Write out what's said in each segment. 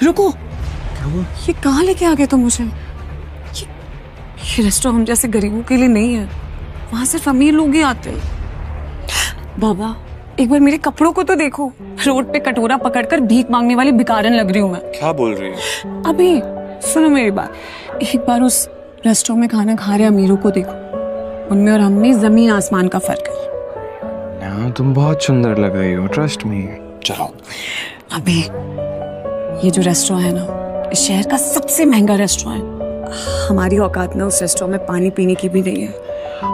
रुको, ये कहाँ लेके आ गए तुम मुझे? ये रेस्टोरेंट हम जैसे गरीबों के लिए नहीं है, वहां सिर्फ अमीर लोग ही आते हैं। बाबा, एक बार मेरे कपड़ों को तो देखो, रोड पे कटोरा पकड़कर भीख मांगने वाली भिखारन लग रही हूँ मैं। क्या बोल रही है? अभी सुनो मेरी बात, एक बार उस रेस्टोरेंट में खाना खा रहे अमीरों को देखो, उनमें और हम में जमीन आसमान का फर्क है। तुम बहुत सुंदर लग रही हो, ट्रस्ट मी। चलो। अभी ये जो रेस्टोरेंट है ना, इस शहर का सबसे महंगा रेस्टोरेंट है। हमारी औकात ना उस रेस्टोरेंट में पानी पीने की भी नहीं है।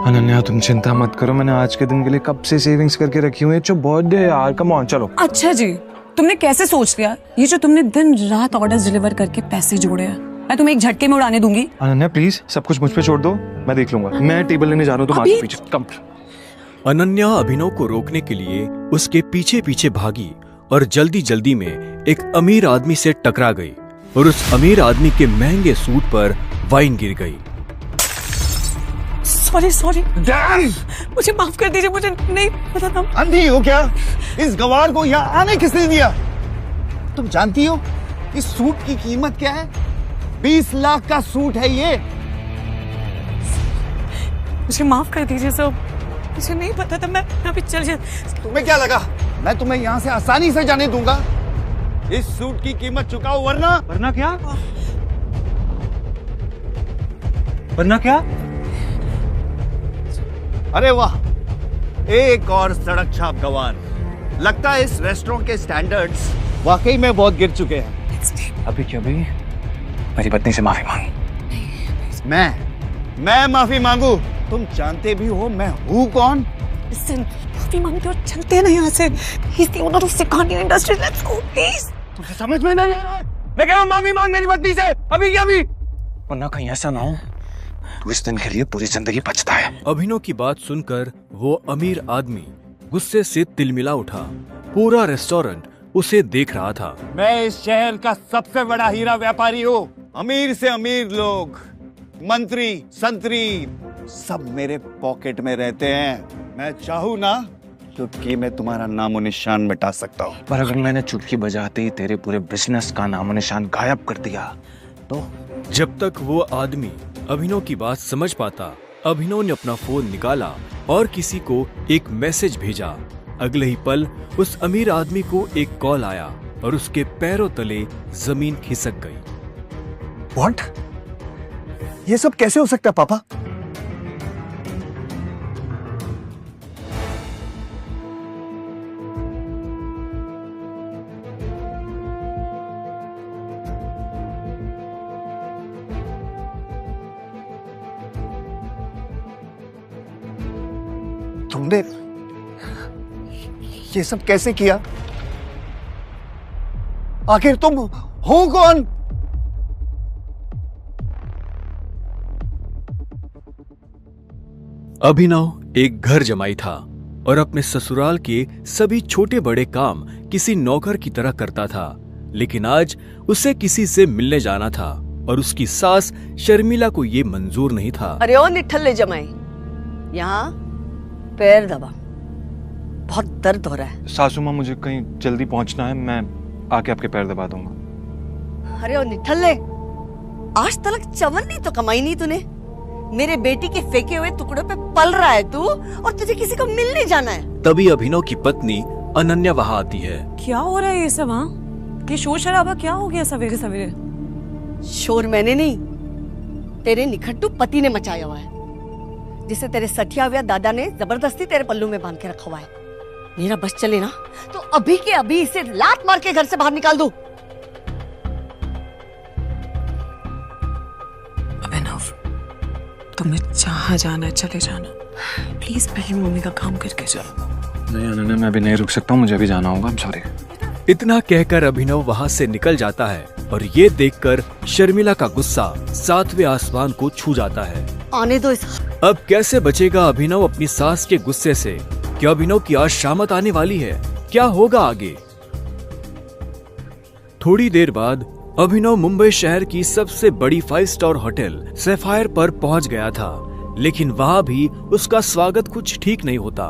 अनन्या तुम चिंता मत करो, मैंने आज के दिन के लिए कब से सेविंग्स करके रखी हुई है। जो बर्थडे है यार, कम ऑन चलो। अच्छा जी, तुमने कैसे सोच लिया? ये जो तुमने दिन रात ऑर्डर्स डिलीवर करके पैसे जोड़े हैं, मैं तुम्हें एक झटके में उड़ाने दूंगी। अनन्या प्लीज सब कुछ मुझ पे छोड़ दो, मैं देख लूंगा। मैं टेबल लेने जा रहा हूँ, तुम आगे पीछे कम। अनन्या अभिनव को रोकने के लिए उसके पीछे पीछे भागी और जल्दी जल्दी में एक अमीर आदमी से टकरा गई और उस अमीर आदमी के महंगे सूट पर वाइन गिर गई। सॉरी, मुझे माफ कर दीजिए, मुझे नहीं पता था। अंधी हो क्या? इस गवार को यहाँ आने किसने दिया? तुम जानती हो इस सूट की कीमत क्या है? 20 लाख का सूट है ये। मुझे माफ कर दीजिए सब, मुझे नहीं पता था। मैं अभी चल जा। तुम्हें क्या लगा मैं तुम्हें यहाँ से आसानी से जाने दूंगा? इस सूट की कीमत चुकाओ वरना क्या? वरना क्या? अरे वाह, एक और सड़क छाप गवार। लगता है इस रेस्टोरेंट के स्टैंडर्ड्स वाकई में बहुत गिर चुके हैं। अभी क्या भाई, मेरी पत्नी से माफी मांग। मैं माफी मांगू? तुम जानते भी हो मैं हूँ कौन? माफी मांगते और चलते हैं ना यहाँ से। He's the owner of Sikani Industries. Let's go, please. तुझे समझ में नहीं आ रहा? मैं कह रहा हूँ माफी मांग मेरी पत्नी से, अभी क्या अभी? वरना कहीं ऐसा ना हो तू इस दिन के लिए पूरी जिंदगी पछता है। अभिनव की बात सुनकर वो अमीर आदमी गुस्से से तिलमिला उठा। पूरा रेस्टोरेंट उसे देख रहा था। मैं इस शहर का सबसे बड़ा हीरा व्यापारी हूँ। अमीर से अमीर लोग, मंत्री, संतरी, सब मेरे पॉकेट में रहते हैं। मैं चाहूँ ना चुटकी में तुम्हारा नामो निशान मिटा सकता हूँ। पर अगर मैंने चुटकी बजाते ही तेरे पूरे बिजनेस का नामो निशान गायब कर दिया तो? जब तक वो आदमी अभिनव की बात समझ पाता, अभिनव ने अपना फोन निकाला और किसी को एक मैसेज भेजा। अगले ही पल उस अमीर आदमी को एक कॉल आया और उसके पैरों तले जमीन खिसक गई। व्हाट? ये सब कैसे हो सकता है पापा? तुमने ये सब कैसे किया? आखिर तुम हो कौन? अभिनव एक घर जमाई था और अपने ससुराल के सभी छोटे बड़े काम किसी नौकर की तरह करता था। लेकिन आज उसे किसी से मिलने जाना था और उसकी सास शर्मिला को ये मंजूर नहीं था। अरे ओ निठल्ले जमाई, यहाँ पैर दबा, बहुत दर्द हो रहा है। सासू माँ मुझे कहीं जल्दी पहुंचना है, मैं आके आपके पैर दबा दूंगा। अरे ओ निठल्ले, आज तक चवन्नी तो कमाई नहीं तूने। मेरे बेटी के फेंके हुए टुकड़ों पे पल रहा है तू, और तुझे किसी को मिलने जाना है। तभी अभिनव की पत्नी अनन्या वहाँ आती है। क्या हो रहा है ये सब? ये शोर शराबा क्या हो गया सवेरे सवेरे? शोर मैंने नहीं, तेरे निखट्टू पति ने मचाया हुआ है, जिसे तेरे सठिया हुआ दादा ने जबरदस्ती तेरे पल्लू में बांध के रखा हुआ है। मेरा बस चले ना तो अभी के अभी इसे लात मार के घर से बाहर निकाल दो। अभिनव, तुम्हें जहाँ जाना है चले जाना, प्लीज पहले मम्मी का काम करके जाओ। नहीं अनन्या, मैं अभी नहीं रुक सकता हूँ, मुझे अभी जाना होगा। I'm sorry। इतना कहकर अभिनव वहाँ से निकल जाता है और ये देखकर शर्मिला का गुस्सा 7वें आसमान को छू जाता है। आने दो इस। अब कैसे बचेगा अभिनव अपनी सास के गुस्से से? क्या अभिनव की आज शामत आने वाली है? क्या होगा आगे? थोड़ी देर बाद अभिनव मुंबई शहर की सबसे बड़ी 5 स्टार होटल सैफायर पर पहुंच गया था, लेकिन वहां भी उसका स्वागत कुछ ठीक नहीं होता।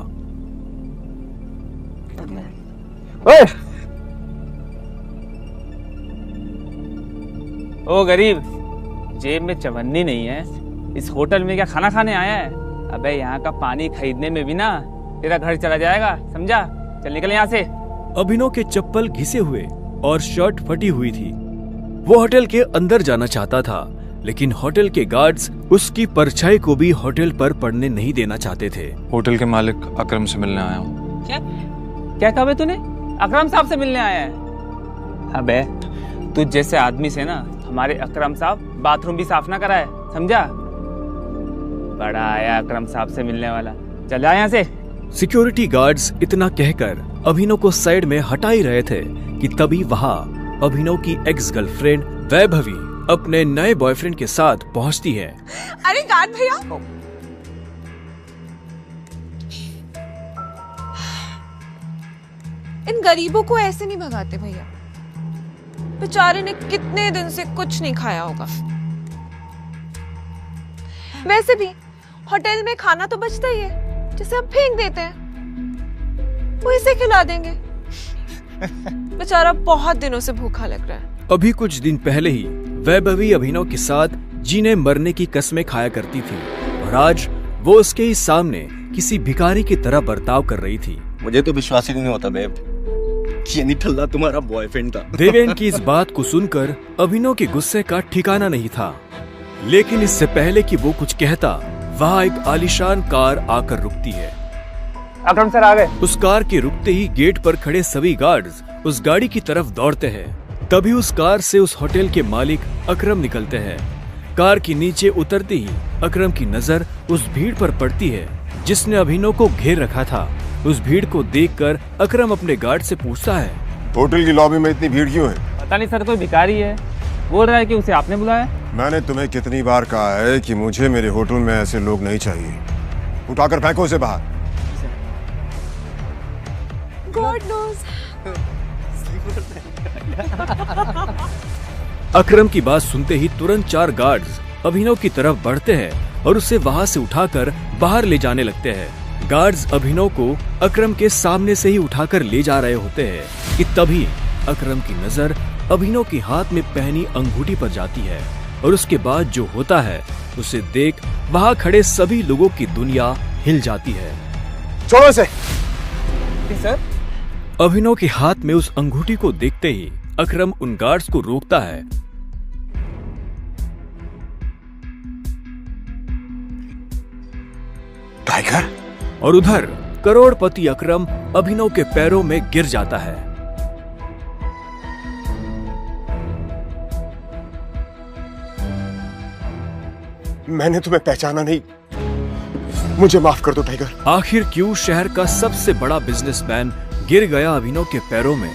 ओ गरीब, जेब में चवन्नी नहीं है, इस होटल में क्या खाना खाने आया है? अबे यहाँ का पानी खरीदने में भी ना तेरा घर चला जाएगा, समझा? चल निकल यहाँ से। अभिनव के चप्पल घिसे हुए और शर्ट फटी हुई थी। वो होटल के अंदर जाना चाहता था, लेकिन होटल के गार्ड्स उसकी परछाई को भी होटल पर पड़ने नहीं देना चाहते थे। होटल के मालिक अकरम से मिलने आया हूँ। क्या कहा बे तूने? अकरम साहब से मिलने आया है? अबे तू जैसे आदमी से ना हमारे अकरम साहब बाथरूम भी साफ ना कराए, समझा? बड़ा आया अकरम साहब से मिलने वाला, चल जा यहाँ से। सिक्योरिटी गार्ड्स इतना कहकर अभिनव को साइड में हटा ही रहे थे कि तभी वहाँ अभिनव की एक्स गर्लफ्रेंड वैभवी अपने नए बॉयफ्रेंड के साथ पहुँचती है। अरे गार्ड भैया, इन गरीबों को ऐसे नहीं भगाते भैया। बेचारे ने कितने दिन से कुछ नहीं खाया होगा। वैसे भी होटल में खाना तो बचता ही है, जिसे हम फेंक देते हैं, वो इसे खिला देंगे। बेचारा बहुत दिनों से भूखा लग रहा है। अभी कुछ दिन पहले ही वैभवी अभिनव के साथ जीने मरने की कस्में खाया करती थी और आज वो उसके ही सामने किसी भिखारी की तरह बर्ताव कर रही थी। मुझे तो विश्वास ही नहीं होता बेब, ये निठल्ला तुम्हारा बॉयफ्रेंड था। देवेन की इस बात को सुनकर अभिनव के गुस्से का ठिकाना नहीं था, लेकिन इससे पहले कि वो कुछ कहता, वहाँ एक आलीशान कार आकर रुकती है। अकरम सर आ गए। उस कार के रुकते ही गेट पर खड़े सभी गार्ड्स उस गाड़ी की तरफ दौड़ते हैं। तभी उस कार से उस होटल के मालिक अकरम निकलते हैं। कार के नीचे उतरते ही अकरम की नजर उस भीड़ पर पड़ती है जिसने अभिनव को घेर रखा था। उस भीड़ को देखकर अकरम अपने गार्ड से पूछता है, होटल की लॉबी में इतनी भीड़ क्यों है? पता नहीं सर, कोई भिखारी है, बोल रहा है कि उसे आपने बुलाया। मैंने तुम्हें कितनी बार कहा है कि मुझे मेरे होटल में ऐसे लोग नहीं चाहिए। उठाकर फेंको उसे बाहर। God nose. अकरम की बात सुनते ही तुरंत 4 गार्ड्स अभिनव की तरफ बढ़ते हैं और उसे वहां से उठाकर बाहर ले जाने लगते हैं। गार्ड्स अभिनव को अकरम के सामने से ही उठाकर ले जा रहे होते हैं कि तभी अकरम की नजर अभिनव के हाथ में पहनी अंगूठी पर जाती है और उसके बाद जो होता है उसे देख वहां खड़े सभी लोगों की दुनिया हिल जाती है। छोड़ो इसे। सर, अभिनव के हाथ में उस अंगूठी को देखते ही अकरम उन गार्ड्स को रोकता है। टाइगर। और उधर करोड़पति अकरम अभिनव के पैरों में गिर जाता है। मैंने तुम्हें पहचाना नहीं, मुझे माफ कर दो टाइगर। आखिर क्यों शहर का सबसे बड़ा बिजनेसमैन गिर गया अभिनव के पैरों में?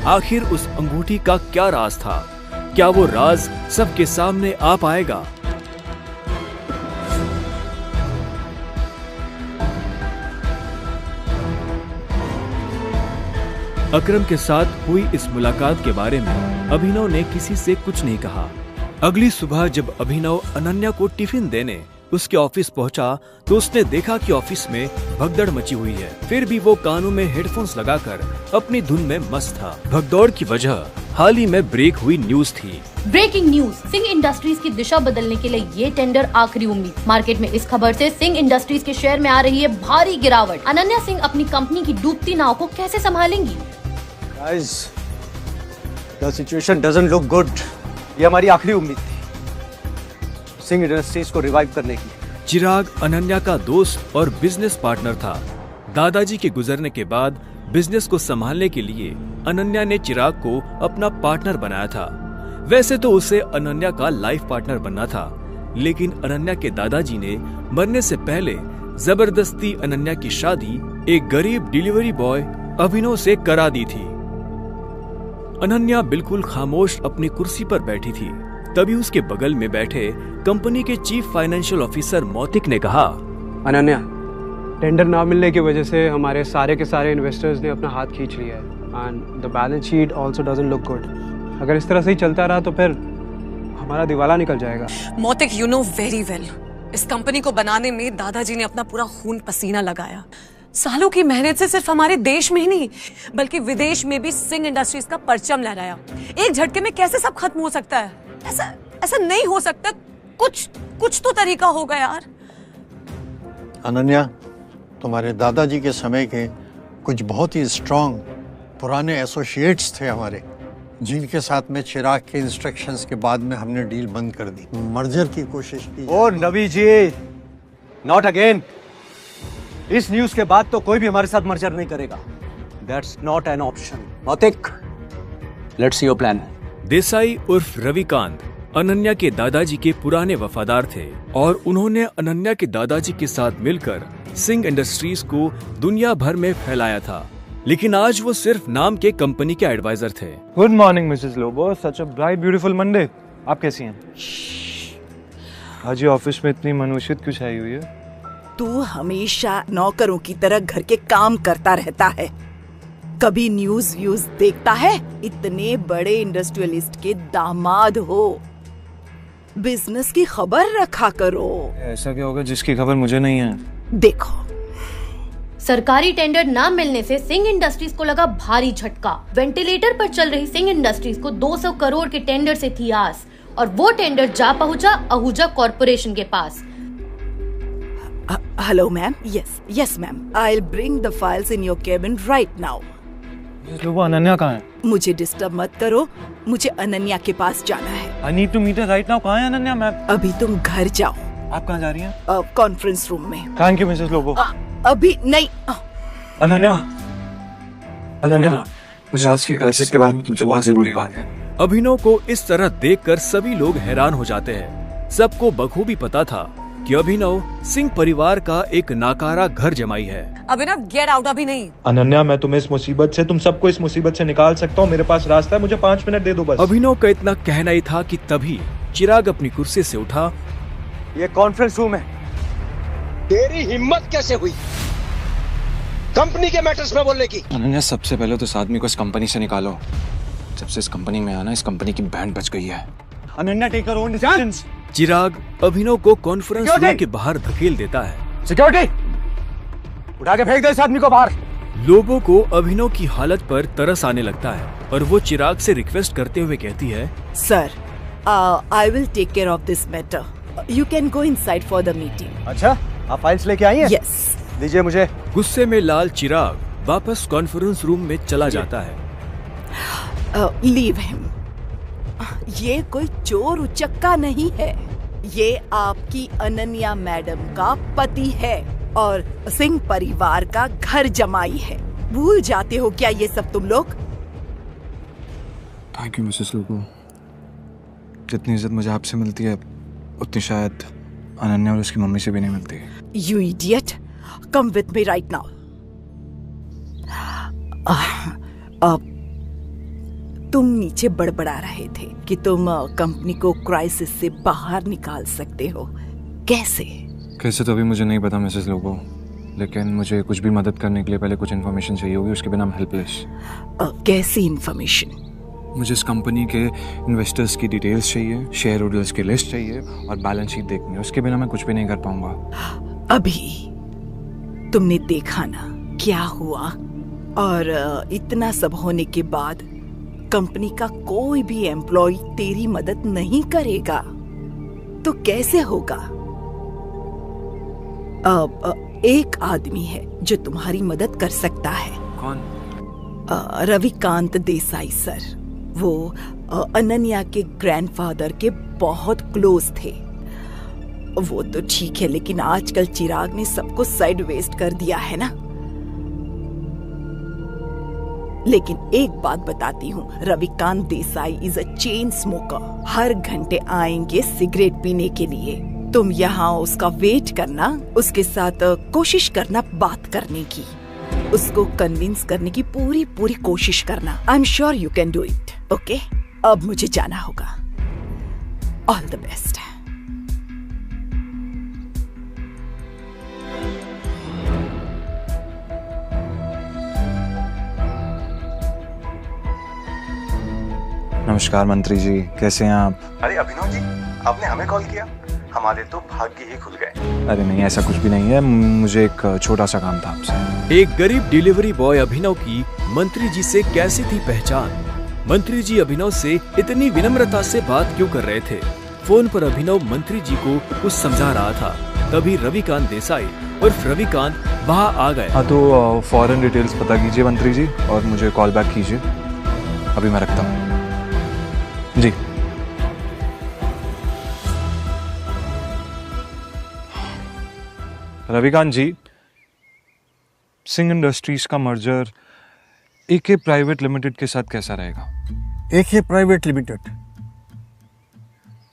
आखिर उस अंगूठी का क्या राज था? क्या वो राज सबके सामने आ पाएगा? अकरम के साथ हुई इस मुलाकात के बारे में अभिनव ने किसी से कुछ नहीं कहा। अगली सुबह जब अभिनव अनन्या को टिफिन देने उसके ऑफिस पहुंचा तो उसने देखा कि ऑफिस में भगदड़ मची हुई है। फिर भी वो कानों में हेडफोन्स लगाकर अपनी धुन में मस्त था। भगदौड़ की वजह हाल ही में ब्रेक हुई न्यूज थी। ब्रेकिंग न्यूज, सिंह इंडस्ट्रीज की दिशा बदलने के लिए ये टेंडर आखिरी उम्मीद। मार्केट में इस खबर से सिंह इंडस्ट्रीज के शेयर में आ रही है भारी गिरावट। अनन्या सिंह अपनी कंपनी की डूबती नाव को कैसे संभालेंगी? Guys, the situation doesn't look good. ये हमारी आखिरी उम्मीद थी सिंह इंडस्ट्रीज को रिवाइव करने की। चिराग अनन्या का दोस्त और बिजनेस पार्टनर था। दादाजी के गुजरने के बाद बिजनेस को संभालने के लिए अनन्या ने चिराग को अपना पार्टनर बनाया था। वैसे तो उसे अनन्या का लाइफ पार्टनर बनना था, लेकिन अनन्या के दादाजी ने मरने से पहले जबरदस्ती अनन्या की शादी एक गरीब डिलीवरी बॉय अभिनव से करा दी थी। अनन्या बिल्कुल खामोश अपनी कुर्सी पर बैठी थी। तभी उसके बगल में बैठे कंपनी के चीफ फाइनेंशियल ऑफिसर मौतिक ने कहा, अनन्या, टेंडर ना मिलने की वजह से हमारे सारे के सारे इन्वेस्टर्स ने अपना हाथ खींच लिया है and the balance sheet also doesn't look good. अगर इस तरह से ही चलता रहा तो फिर हमारा दिवाला निकल जाएगा। मोतिक, यू नो वेरी वेल, इस कंपनी को बनाने में दादाजी ने अपना पूरा खून पसीना लगाया। सालों की मेहनत से सिर्फ हमारे देश में ही नहीं बल्कि विदेश में भी सिंह इंडस्ट्रीज का परचम लहराया। एक झटके में कैसे सब खत्म हो सकता है? ऐसा ऐसा नहीं हो सकता। कुछ तो तरीका होगा यार। अनन्या, तुम्हारे दादाजी के समय के कुछ बहुत ही स्ट्रांग पुराने एसोसिएट्स थे हमारे, जिनके साथ में चिराग के इंस्ट्रक्शंस के बाद में हमने डील बंद कर दी, मर्जर की कोशिश की। ओ नबी जी, नॉट अगेन। इस न्यूज के बाद तो कोई भी हमारे साथ मर्जर नहीं करेगा। That's not an option. Nautik, let's see your plan. Desai उर्फ रविकांत अनन्या के दादाजी के पुराने वफादार थे और उन्होंने अनन्या के दादाजी के साथ मिलकर सिंह इंडस्ट्रीज को दुनिया भर में फैलाया था, लेकिन आज वो सिर्फ नाम के कंपनी के एडवाइजर थे। Good morning Mrs Lobo, such a bright beautiful Monday. आप कैसी हैं? आज ये ऑफिस में इतनी मनुष्यत क्यों छाई हुई है? तू हमेशा नौकरों की तरह घर के काम करता रहता है, कभी न्यूज व्यूज देखता है? इतने बड़े इंडस्ट्रियलिस्ट के दामाद हो, बिजनेस की खबर रखा करो। ऐसा क्या होगा जिसकी खबर मुझे नहीं है? देखो, सरकारी टेंडर न मिलने से सिंह इंडस्ट्रीज को लगा भारी झटका। वेंटिलेटर पर चल रही सिंह इंडस्ट्रीज को 200 करोड़ के टेंडर से थी आस, और वो टेंडर जा पहुंचा आहूजा कॉर्पोरेशन के पास। Hello ma'am. Yes ma'am, I will bring the files in your cabin right now. वो अनन्या कहाँ है? मुझे डिस्टर्ब मत करो, मुझे अनन्या के पास जाना है। I need to meet her right now। कहाँ है अनन्या मैम? अभी तुम घर जाओ। आप कहाँ जा रही हैं? कॉन्फ्रेंस रूम में। Thank you Mrs Lobo. अभी नहीं। अनन्या, मुझे आज की क्लासेस के बारे में तुमसे बहुत जरूरी बात है। अभिनव को इस तरह देखकर सभी लोग हैरान हो जाते हैं। सबको बखूबी पता था कि अभिनव सिंह परिवार का एक नाकारा घर जमाई है। अभिनव, गेट आउट। अभी नहीं। अनन्या, मैं तुम्हें इस मुसीबत से, तुम सबको इस मुसीबत से निकाल सकता हूँ। मेरे पास रास्ता है, मुझे 5 मिनट दे दो बस। अभिनव का इतना कहना ही था कि तभी चिराग अपनी कुर्सी से उठा। ये कॉन्फ्रेंस रूम है। तेरी हिम्मत कैसे हुई कंपनी के मैटर्स में बोलने की? अनन्या, सबसे पहले तो इस आदमी को इस कंपनी से निकालो। जब से इस कंपनी में आना, इस कंपनी की बैंड बज गई है। Ananya, take your own decisions. Chirag Abhinav को कॉन्फ्रेंस रूम के बाहर धकेल देता है। सिक्योरिटी, उठा के फेंक दो इस आदमी को बाहर। लोगों को अभिनव की हालत पर तरस आने लगता है और वो चिराग से रिक्वेस्ट करते हुए कहती है, sir, I will take care of this matter. You can go inside for the meeting. अच्छा, आप फाइल्स लेके आई हैं? यस। दीजिए मुझे। गुस्से में लाल चिराग वापस कॉन्फ्रेंस रूम में चला जाता है। Leave him. ये कोई चोर उचक्का नहीं है, ये आपकी अनन्या मैडम का पति है और सिंह परिवार का घर जमाई है। भूल जाते हो क्या ये सब तुम लोग? Thank you Mrs Lobo. जितनी इज्जत मुझे आपसे मिलती है, उतनी शायद अनन्या और उसकी मम्मी से भी नहीं मिलती। You idiot, come with me right now. तुम नीचे बड़बड़ा रहे थे कि तुम कंपनी को क्राइसिस से बाहर निकाल सकते हो। कैसे तो अभी मुझे नहीं पता मिसेस लोबो, लेकिन मुझे कुछ भी मदद करने के लिए पहले कुछ इन्फॉर्मेशन चाहिए होगी, उसके बिना हम हेल्पलेस। कैसी इन्फॉर्मेशन? मुझे इस कंपनी के इन्वेस्टर्स की डिटेल्स चाहिए, शेयर होल्डर्स की लिस्ट चाहिए और बैलेंस शीट देखनी है। उसके बिना मैं कुछ भी नहीं कर पाऊंगा। अभी तुमने देखा ना क्या हुआ, और इतना सब होने के बाद कंपनी का कोई भी एम्प्लॉय तेरी मदद नहीं करेगा तो कैसे होगा? एक आदमी है जो तुम्हारी मदद कर सकता है। कौन? रविकांत देसाई सर। वो अनन्या के ग्रैंडफादर के बहुत क्लोज थे। वो तो ठीक है, लेकिन आजकल चिराग ने सबको साइड वेस्ट कर दिया है ना। लेकिन एक बात बताती हूँ, Ravikant Desai is a chain smoker. हर घंटे आएंगे सिगरेट पीने के लिए। तुम यहाँ उसका वेट करना, उसके साथ कोशिश करना बात करने की, उसको कन्विंस करने की पूरी कोशिश करना। I am sure you can do it. Okay, अब मुझे जाना होगा। All the best. नमस्कार मंत्री जी, कैसे हैं आप? अरे अभिनव जी, आपने हमें कॉल किया? हमारे तो भाग्य ही खुल गए। अरे नहीं, ऐसा कुछ भी नहीं है, मुझे एक छोटा सा काम था आपसे। एक गरीब डिलीवरी बॉय अभिनव की मंत्री जी से कैसी थी पहचान? मंत्री जी अभिनव से इतनी विनम्रता से बात क्यों कर रहे थे। फोन पर अभिनव मंत्री जी को कुछ समझा रहा था, तभी रविकांत देसाई और रविकांत वहाँ आ गए। हाँ तो फॉरेन डिटेल्स पता कीजिए मंत्री जी और मुझे कॉल बैक कीजिए। अभी मैं रखता हूँ जी। रविकांत जी, सिंह इंडस्ट्रीज का मर्जर एके प्राइवेट लिमिटेड के साथ कैसा रहेगा? एके प्राइवेट लिमिटेड,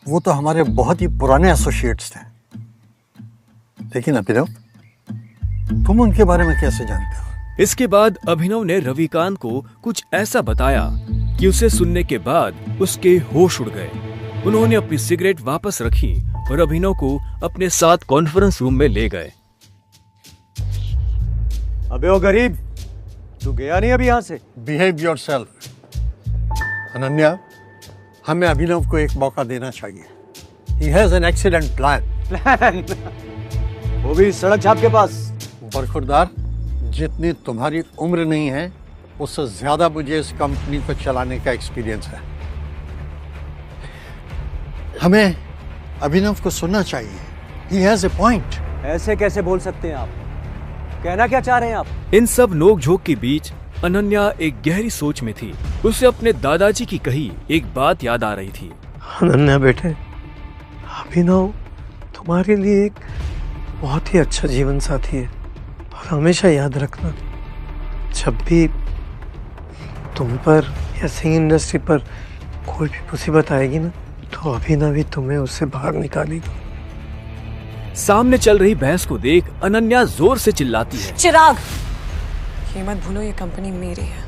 वो तो हमारे बहुत ही पुराने एसोसिएट्स थे। लेकिन अभिनव, तुम उनके बारे में कैसे जानते हो? इसके बाद अभिनव ने रविकांत को कुछ ऐसा बताया कि उसे सुनने के बाद उसके होश उड़ गए। उन्होंने अपनी सिगरेट वापस रखी और अभिनव को अपने साथ कॉन्फ्रेंस रूम में ले गए। अबे ओ गरीब, तू गया नहीं अभी यहाँ से? Behave yourself. अनन्या, हमें अभिनव को एक मौका देना चाहिए। He has an excellent plan. वो भी सड़क छाप के पास। बरखुरदार, जितनी तुम्हारी उम्र नहीं है उससे ज्यादा मुझे इस कंपनी को चलाने का एक्सपीरियंस है। हमें अभिनव को सुनना चाहिए। He has a point. ऐसे कैसे बोल सकते हैं आप? कहना क्या चाह रहे हैं आप? इन सब नोक-झोंक के बीच अनन्या एक गहरी सोच में थी। उसे अपने दादाजी की कही एक बात याद आ रही थी। अनन्या बेटे, अभिनव तुम्हारे लिए एक बहुत ही अच्छा जीवन साथी है और हमेशा याद रखना, जब भी तुम पर या सिंह इंडस्ट्री पर कोई भी मुसीबत आएगी ना, तो अभिनव ही तुम्हें उससे बाहर निकालेगी। सामने चल रही बहस को देख अनन्या जोर से चिल्लाती है। चिराग, ये मत भूलो ये कंपनी मेरी है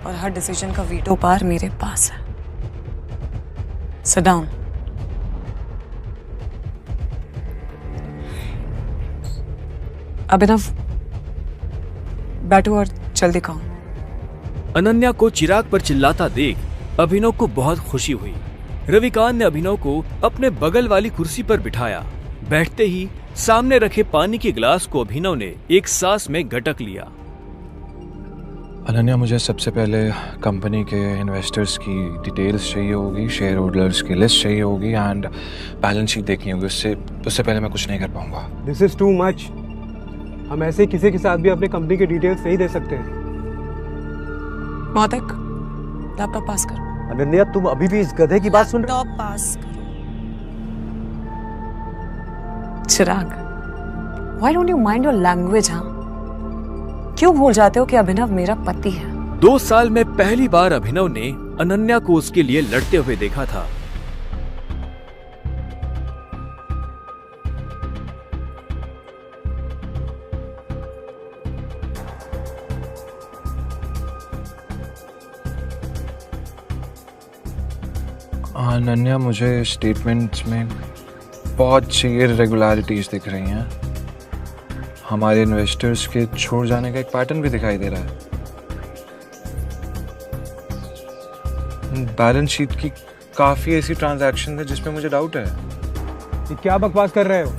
और हर डिसीजन का वीटो पावर मेरे पास है। Sit down. अभिनव, बैठो और जल्दी खाओ। अनन्या को चिराग पर चिल्लाता देख अभिनव को बहुत खुशी हुई। रविकांत ने अभिनव को अपने बगल वाली कुर्सी पर बिठाया। बैठते ही सामने रखे पानी के गिलास को अभिनव ने एक सांस में गटक लिया। अनन्या, मुझे सबसे पहले कंपनी के इन्वेस्टर्स की डिटेल्स चाहिए होगी, शेयर होल्डर्स की लिस्ट चाहिए होगी एंड बैलेंस शीट देखनी होगी। उससे पहले मैं कुछ नहीं कर पाऊंगा। This is too much. हम ऐसे किसी के साथ भी अपने कंपनी के डिटेल्स नहीं दे सकते। मौतिक, लैपटॉप पास करो। अनन्या, तुम अभी भी इस गधे की बात सुन रहे हो? लैपटॉप पास करो। चिराग, why don't you mind your language, हाँ? क्यों भूल जाते हो कि अभिनव मेरा पति है? 2 साल में पहली बार अभिनव ने अनन्या को उसके लिए लड़ते हुए देखा था। अनन्या, मुझे स्टेटमेंट्स में बहुत सी इरेगुलरिटीज दिख रही हैं। हमारे इन्वेस्टर्स के छोड़ जाने का एक पैटर्न भी दिखाई दे रहा है। बैलेंस शीट की काफी ऐसी ट्रांजैक्शन है जिसमें मुझे डाउट है। ये क्या बकवास कर रहे हो?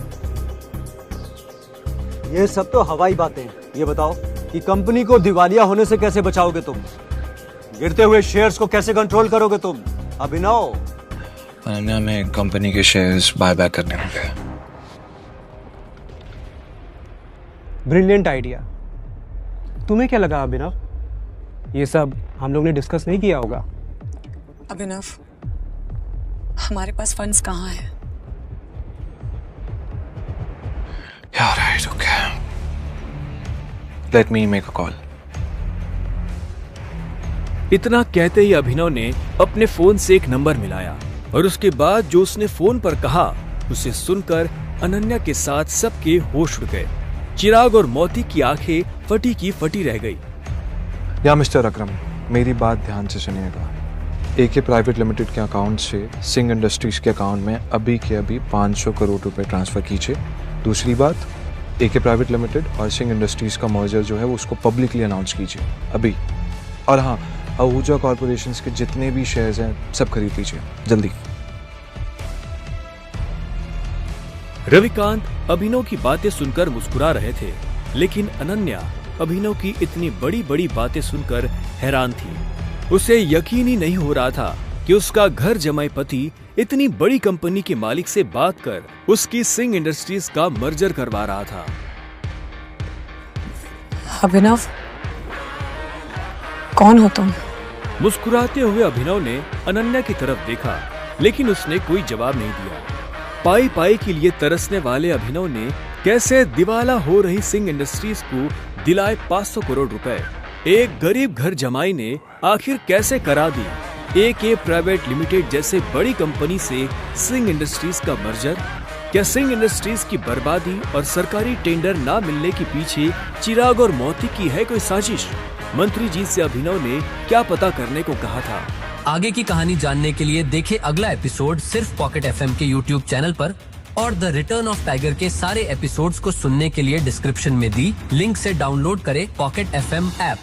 ये सब तो हवाई बातें हैं। ये बताओ कि कंपनी को दिवालिया होने से कैसे बचाओगे तुम? गिरते हुए शेयर्स को कैसे कंट्रोल करोगे तुम? अभिनव, अनन्या, में कंपनी के शेयर्स बाय बैक करने होंगे। Brilliant idea. तुम्हें क्या लगा अभिनव? ये सब हम लोग ने डिस्कस नहीं किया होगा। अभिनव, हमारे पास फंड्स कहाँ हैं? Yeah, right, okay. Let me make a call. इतना कहते ही अभिनव ने अपने फोन से एक नंबर मिलाया और उसके बाद जो उसने फोन पर कहा उसे सुनकर अनन्या के साथ सबके होश उड़ गए। चिराग और मोती की आंखें फटी की फटी रह गई। या मिस्टर अकरम, मेरी बात ध्यान से सुनिएगा। एके प्राइवेट लिमिटेड के अकाउंट से सिंह इंडस्ट्रीज के अकाउंट में अभी के अभी 500 करोड़ रुपए ट्रांसफर कीजिए। दूसरी बात, एके प्राइवेट लिमिटेड और सिंह इंडस्ट्रीज का मर्जर जो है वो उसको पब्लिकली अनाउंस कीजिए अभी। और हाँ, आहूजा कॉर्पोरेशंस के जितने भी शेयर्स हैं सब खरीद लीजिए जल्दी। रविकांत अभिनव की बातें सुनकर मुस्कुरा रहे थे, लेकिन अनन्या अभिनव की इतनी बड़ी बड़ी बातें सुनकर हैरान थी। उसे यकीन ही नहीं हो रहा था कि उसका घर जमाई पति इतनी बड़ी कंपनी के मालिक से बात कर उसकी सिंह इंडस्ट्रीज का मर्जर करवा रहा था। अभिनव, कौन हो तुम? मुस्कुराते हुए अभिनव ने अनन्या की तरफ देखा, लेकिन उसने कोई जवाब नहीं दिया। पाई पाई के लिए तरसने वाले अभिनव ने कैसे दिवाला हो रही सिंह इंडस्ट्रीज को दिलाए 500 करोड़ रुपए। एक गरीब घर जमाई ने आखिर कैसे करा दी AK प्राइवेट लिमिटेड जैसे बड़ी कंपनी से सिंह इंडस्ट्रीज का मर्जर? क्या सिंह इंडस्ट्रीज की बर्बादी और सरकारी टेंडर ना मिलने के पीछे चिराग और मोती की है कोई साजिश? मंत्री जी से अभिनव ने क्या पता करने को कहा था? आगे की कहानी जानने के लिए देखें अगला एपिसोड सिर्फ पॉकेट FM के YouTube चैनल पर, और द रिटर्न ऑफ टाइगर के सारे एपिसोड्स को सुनने के लिए डिस्क्रिप्शन में दी लिंक से डाउनलोड करें पॉकेट FM ऐप।